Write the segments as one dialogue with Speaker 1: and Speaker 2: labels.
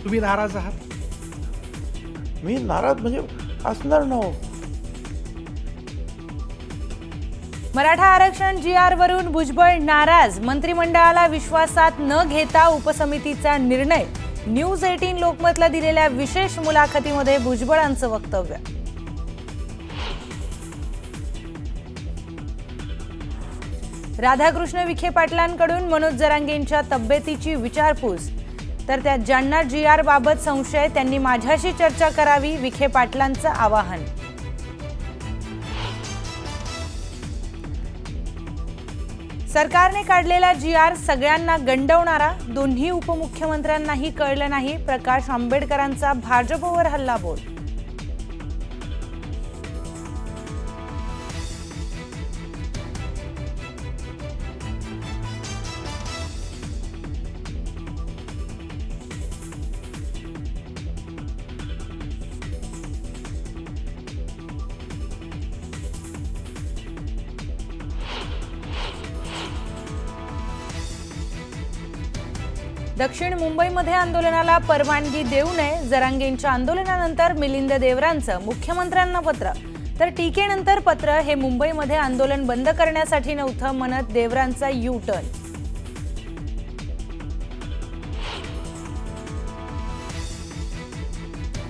Speaker 1: तुम्ही नाराज आहात?
Speaker 2: मी नाराज म्हणजे असणार ना हो.
Speaker 3: मराठा आरक्षण GR वरून भुजबळ नाराज, मंत्रिमंडळाला विश्वासात न घेता उपसमितीचा निर्णय. न्यूज 18 लोकमतला दिलेल्या विशेष मुलाखतीमध्ये भुजबळांचं वक्तव्य. राधाकृष्ण विखे पाटलांकडून मनोज जरांगेंच्या तब्येतीची विचारपूस. तर त्या ज्यांना GR बाबत संशय त्यांनी माझ्याशी चर्चा करावी, विखे पाटलांचं आवाहन. सरकारने काढलेला GR सगळ्यांना गंडवणारा, दोन्ही उपमुख्यमंत्र्यांनाही कळलं नाही, प्रकाश आंबेडकरांचा भाजपवर हल्लाबोल. दक्षिण मुंबईमध्ये आंदोलनाला परवानगी देऊ नये, जरांगेंच्या आंदोलनानंतर मिलिंद देवरांचं मुख्यमंत्र्यांना पत्र. तर टीकेनंतर पत्र हे मुंबईमध्ये आंदोलन बंद करण्यासाठी नव्हतं म्हणत देवरांचा U-टर्न.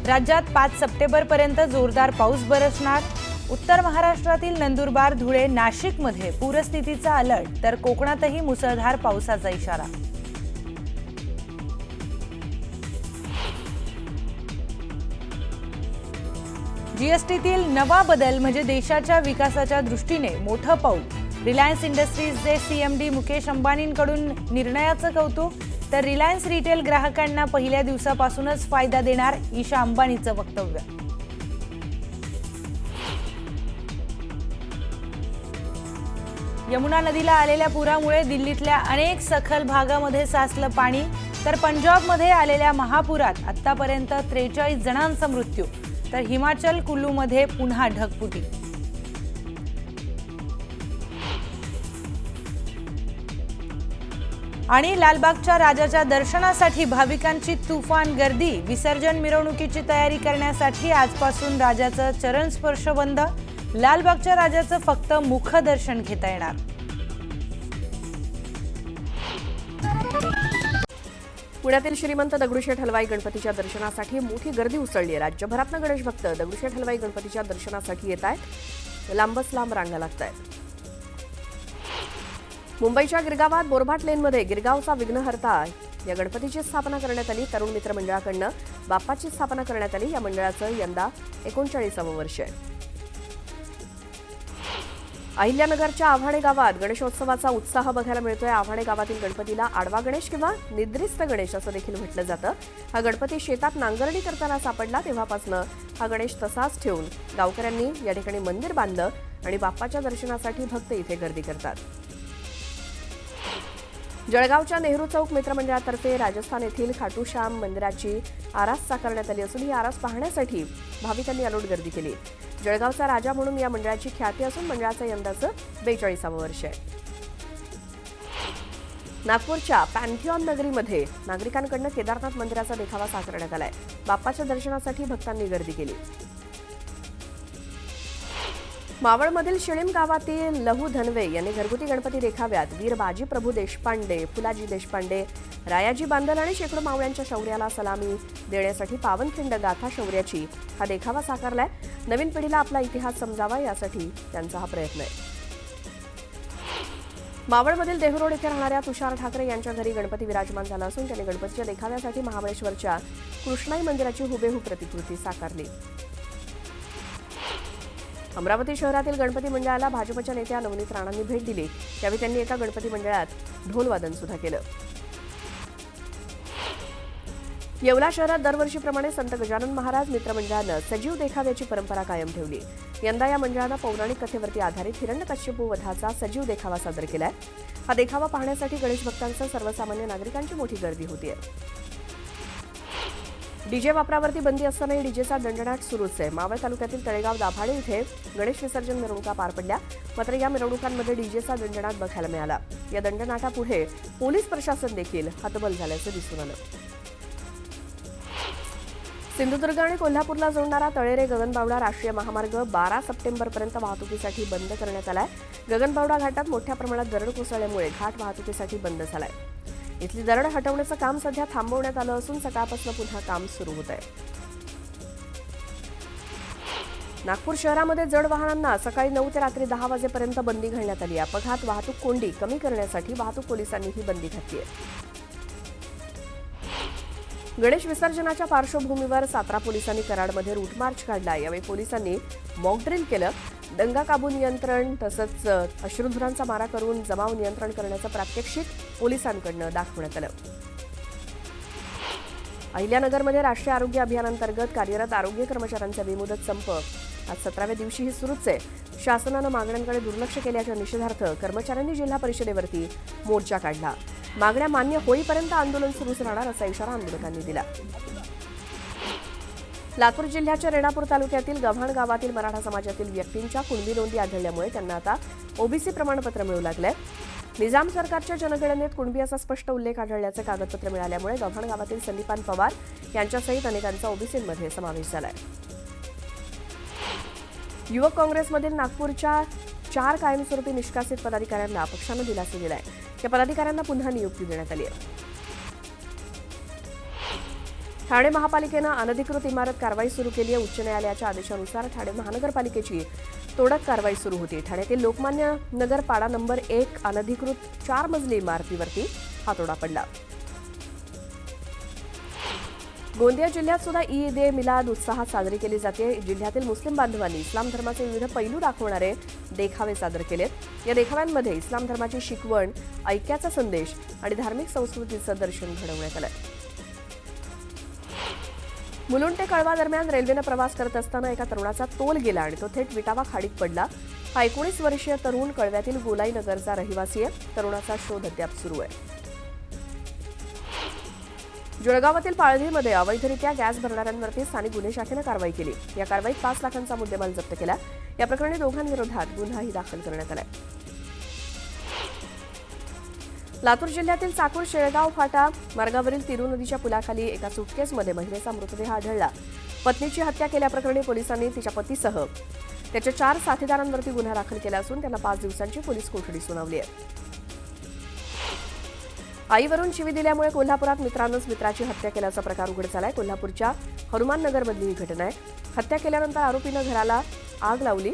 Speaker 3: राज्यात 5 सप्टेंबरपर्यंत जोरदार पाऊस बरसणार. उत्तर महाराष्ट्रातील नंदुरबार, धुळे, नाशिकमध्ये पूरस्थितीचा अलर्ट, तर कोकणातही मुसळधार पावसाचा इशारा. जीएसटीतील नवा बदल म्हणजे देशाच्या विकासाच्या दृष्टीने मोठं पाऊल. रिलायन्स इंडस्ट्रीजचे CMD मुकेश अंबानींकडून निर्णयाचं कौतुक. तर रिलायन्स रिटेल ग्राहकांना पहिल्या दिवसापासूनच फायदा देणार, ईशा अंबानींचं वक्तव्य. यमुना नदीला आलेल्या पुरामुळे दिल्लीतल्या अनेक सखल भागामध्ये साचलं पाणी. तर पंजाबमध्ये आलेल्या महापुरात आतापर्यंत 43 जणांचा मृत्यू. तर हिमाचल कुल्लूमध्ये पुन्हा ढगफुटी. आणि लालबागच्या राजाच्या दर्शनासाठी भाविकांची तुफान गर्दी. विसर्जन मिरवणुकीची तयारी करण्यासाठी आजपासून राजाचं चरणस्पर्श बंद. लालबागच्या राजाचं फक्त मुखदर्शन घेता येणार.
Speaker 4: पुण्यातील श्रीमंत दगडूशेठ हलवाई गणपतीच्या दर्शनासाठी मोठी गर्दी उसळली आहे. राज्यभरातनं गणेश भक्त दगडूशेठ हलवाई गणपतीच्या दर्शनासाठी येत आहेत. लांबच लांब रांगा लागत आहेत. मुंबईच्या गिरगावात बोरभाट लेनमध्ये गिरगावचा विघ्नहर्ता या गणपतीची स्थापना करण्यात आली. तरुण मित्र मंडळाकडनं बाप्पाची स्थापना करण्यात आली. या मंडळाचं यंदा 39वं वर्ष आहे. अहिल्यानगरच्या आव्हाणे गावात गणेशोत्सवाचा उत्साह बघायला मिळतोय. आव्हाणे गावातील गणपतीला आडवा गणेश किंवा निद्रिस्त गणेश असं देखील म्हटलं जातं. हा गणपती शेतात नांगरणी करताना सापडला तेव्हापासून हा गणेश तसाच ठेवून गावकऱ्यांनी या ठिकाणी मंदिर बांधलं आणि बाप्पाच्या दर्शनासाठी भक्त इथे गर्दी करतात. जळगावच्या नेहरू चौक मित्रमंडळातर्फे राजस्थान येथील खाटूश्याम मंदिराची आरास साकारण्यात आली असून ही आरास पाहण्यासाठी भाविकांनी अलोट गर्दी केली. जळगावचा राजा म्हणून या मंडळाची ख्याती असून मंडळाचं यंदाचं 42वं वर्ष आहे. नागपूरच्या पॅन्थिऑन नगरीमध्ये नागरिकांकडून केदारनाथ मंदिराचा देखावा साकारण्यात आलाय. बाप्पाच्या दर्शनासाठी भक्तांनी गर्दी केली. मावळमधील शिळीम गावातील लहू धनवे यांनी घरगुती गणपती देखाव्यात वीर बाजी प्रभू देशपांडे, फुलाजी देशपांडे, रायाजी बांदल आणि शेकडो मावळ्यांच्या शौर्याला सलामी देण्यासाठी पावनखिंड गाथा शौर्याची हा देखावा साकारलाय. नवीन पिढीला आपला इतिहास समजावा यासाठी त्यांचा हा प्रयत्न आहे. मावळमधील देहरोड येथे राहणाऱ्या तुषार ठाकरे यांच्या घरी गणपती विराजमान झाला असून त्यांनी गणपतीच्या देखाव्यासाठी महाबळेश्वरच्या कृष्णाई मंदिराची हुबेहूब प्रतिकृती साकारली. अमरावती शहरातील गणपती मंडळाला भाजपच्या नेत्या नवनीत राणांनी भेट दिली. यावेळी त्यांनी एका गणपती मंडळात ढोलवादन सुद्धा केलं. येवला शहरात दरवर्षीप्रमाणे संत गजानन महाराज मित्रमंडळानं सजीव देखाव्याची परंपरा कायम ठेवली. यंदा या मंडळानं पौराणिक कथेवरती आधारित हिरण्यकश्यपू वधाचा सजीव देखावा सादर केलाय. हा देखावा पाहण्यासाठी गणेश भक्तांसह सर्वसामान्य नागरिकांची मोठी गर्दी होतीये. डीजे वापरावरती बंदी असतानाही डीजेचा दणदणाट सुरूच आहे. मावळ तालुक्यातील तळेगाव दाभाडे इथे गणेश विसर्जन मिरवणुका पार पडल्या. मात्र या मिरवणुकांमध्ये डीजेचा दणदणाट बघायला मिळाला. या दणदणाटापुढे पोलीस प्रशासन देखील हतबल झाल्याचं दिसून आलं. सिंधुदुर्ग आणि कोल्हापूरला जोडणारा तळेरे गगनबावडा राष्ट्रीय महामार्ग 12 सप्टेंबरपर्यंत वाहतुकीसाठी बंद करण्यात आलाय. गगनबावडा घाटात मोठ्या प्रमाणात दरड कोसळल्यामुळे घाट वाहतुकीसाठी बंद झालाय. इथली दरड हटवण्याचं काम सध्या थांबवण्यात आलं असून सकाळपासून पुन्हा काम सुरू होत आहे. नागपूर शहरामध्ये जड वाहनांना सकाळी 9 ते रात्री 10 वाजेपर्यंत बंदी घालण्यात आली. अपघात वाहतूक कोंडी कमी करण्यासाठी वाहतूक पोलिसांनी ही बंदी घातली आहे. गणेश विसर्जनाच्या पार्श्वभूमीवर सातारा पोलिसांनी कराडमध्ये रूट मार्च काढला. यावेळी पोलिसांनी मॉक ड्रिल केलं. दंगा काबू नियंत्रण तसंच अश्रुधुरांचा मारा करून जमाव नियंत्रण करण्याचं प्रात्यक्षिक पोलिसांकडून दाखवण्यात आलं. अहिल्यानगरमध्ये राष्ट्रीय आरोग्य अभियानांतर्गत कार्यरत आरोग्य कर्मचाऱ्यांचा बेमुदत संप आज 17व्या दिवशीही सुरूच आहे. शासनानं मागण्यांकडे दुर्लक्ष केल्याच्या निषेधार्थ कर्मचाऱ्यांनी जिल्हा परिषदेवरती मोर्चा काढला. मागण्या मान्य होईपर्यंत आंदोलन सुरूच राहणार असा इशारा आंदोलकांनी दिला. लातूर जिल्ह्याच्या रेणापूर तालुक्यातील गव्हाण गावातील मराठा समाजातील व्यक्तींच्या कुणबी नोंदी आढळल्यामुळे त्यांना आता ओबीसी प्रमाणपत्र मिळू लागलंय. निजाम सरकारच्या जनगणनेत कुणबी असा स्पष्ट उल्लेख आढळल्याचं कागदपत्र मिळाल्यामुळे गव्हाण गावातील संदीपान पवार यांच्यासहित अनेकांचा ओबीसीमध्ये समावेश झालाय. युवक काँग्रेसमधील नागपूरच्या 4 कायमस्वरूपी निष्कासित पदाधिकाऱ्यांना पक्षानं दिलासा दिलाय. या पदाधिकाऱ्यांना पुन्हा नियुक्ती देण्यात आली आहे. ठाणे महापालिकेनं अनधिकृत इमारत कारवाई सुरू केली आहे. उच्च न्यायालयाच्या आदेशानुसार ठाणे महानगरपालिकेची तोडक कारवाई सुरू होती. ठाण्यातील लोकमान्य नगर पाडा नंबर 1 अनधिकृत 4 मजली इमारतीवरती हातोडा पडला. गोंदिया जिल्ह्यात सुद्धा ईद ए मिलाद उत्साहात साजरी केली जाते. जिल्ह्यातील मुस्लिम बांधवांनी इस्लाम धर्माचे विविध पैलू दाखवणारे देखावे सादर केलेत. या देखाव्यांमध्ये इस्लाम धर्माची शिकवण, ऐक्याचा संदेश आणि धार्मिक संस्कृतीचं दर्शन घडवण्यात आलं. मुलुंड ते कळवा दरम्यान रेल्वेनं प्रवास करत असताना एका तरुणाचा तोल गेला आणि तो थेट विटावा खाडीत पडला. हा 19 वर्षीय तरुण कळव्यातील गोलाई नगरचा रहिवासी आहे. तरुणाचा शोध अद्याप सुरू आहे. जळगावातील पाळधीमध्ये अवैधरित्या गॅस भरणाऱ्यांवरती स्थानिक गुन्हे शाखेनं कारवाई केली. या कारवाईत 5 लाखांचा मुद्देमाल जप्त केला. या प्रकरणी दोघांविरोधात गुन्हाही दाखल करण्यात आलाय. लातूर जिल्ह्यातील चाकूर शेळगाव फाटा मार्गावरील तिरू नदीच्या पुलाखाली एका सुटकेसमध्ये महिलेचा मृतदेह आढळला. पत्नीची हत्या केल्याप्रकरणी पोलिसांनी तिच्या पतीसह त्याच्या 4 साथीदारांवरती गुन्हा दाखल केला असून त्यांना 5 दिवसांची पोलीस कोठडी सुनावली आहे. आईवरून शिवी दिल्यामुळे कोल्हापुरात मित्रानंच मित्राची हत्या केल्याचा प्रकार उघड झालाय. कोल्हापूरच्या हनुमाननगरमधली ही घटना आहे. हत्या केल्यानंतर आरोपीनं घराला आग लावली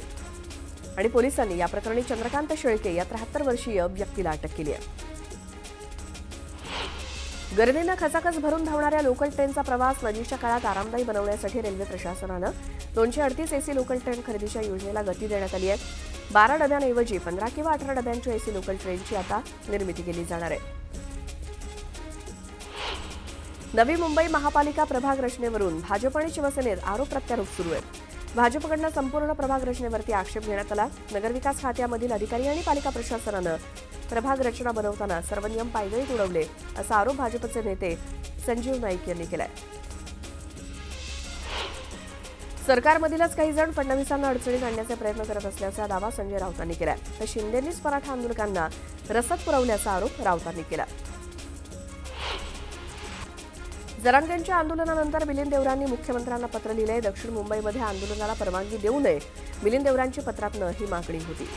Speaker 4: आणि पोलिसांनी या प्रकरणी चंद्रकांत शेळके या 73 वर्षीय व्यक्तीला अटक केली आहे. गर्दीनं खचाखच भरून धावणाऱ्या लोकल ट्रेनचा प्रवास नजीकच्या काळात आरामदायी बनवण्यासाठी रेल्वे प्रशासनानं 238 एसी लोकल ट्रेन खरेदीच्या योजनेला गती देण्यात आली आहे. 12 डब्यांऐवजी 15 किंवा 18 डब्यांच्या एसी लोकल ट्रेनची आता निर्मिती केली जाणार आहे. नवी मुंबई महापालिका प्रभाग रचनेवरून भाजप आणि शिवसेनेत आरोप प्रत्यारोप सुरू आहेत. भाजपकडनं संपूर्ण प्रभाग रचनेवरती आक्षेप घेण्यात आला. नगरविकास खात्यामधील अधिकारी आणि पालिका प्रशासनानं प्रभाग रचना बनवताना सर्व नियम पायदळीत उडवले असा आरोप भाजपचे नेते संजीव नाईक यांनी केलाय. सरकारमधीलच काही जण फडणवीसांना अडचणीत आणण्याचे प्रयत्न करत असल्याचा दावा संजय राऊतांनी केलाय. तर शिंदेंनीच मराठा आंदोलकांना रसद पुरवल्याचा आरोप राऊतांनी केला. जरांगेंच्या आंदोलनानंतर मिलिंद देवरांनी मुख्यमंत्र्यांना पत्र लिहिलंय. दक्षिण मुंबईमध्ये आंदोलनाला परवानगी देऊ नये. मिलिंद देवरांची पत्रातनं ही मागणी होती.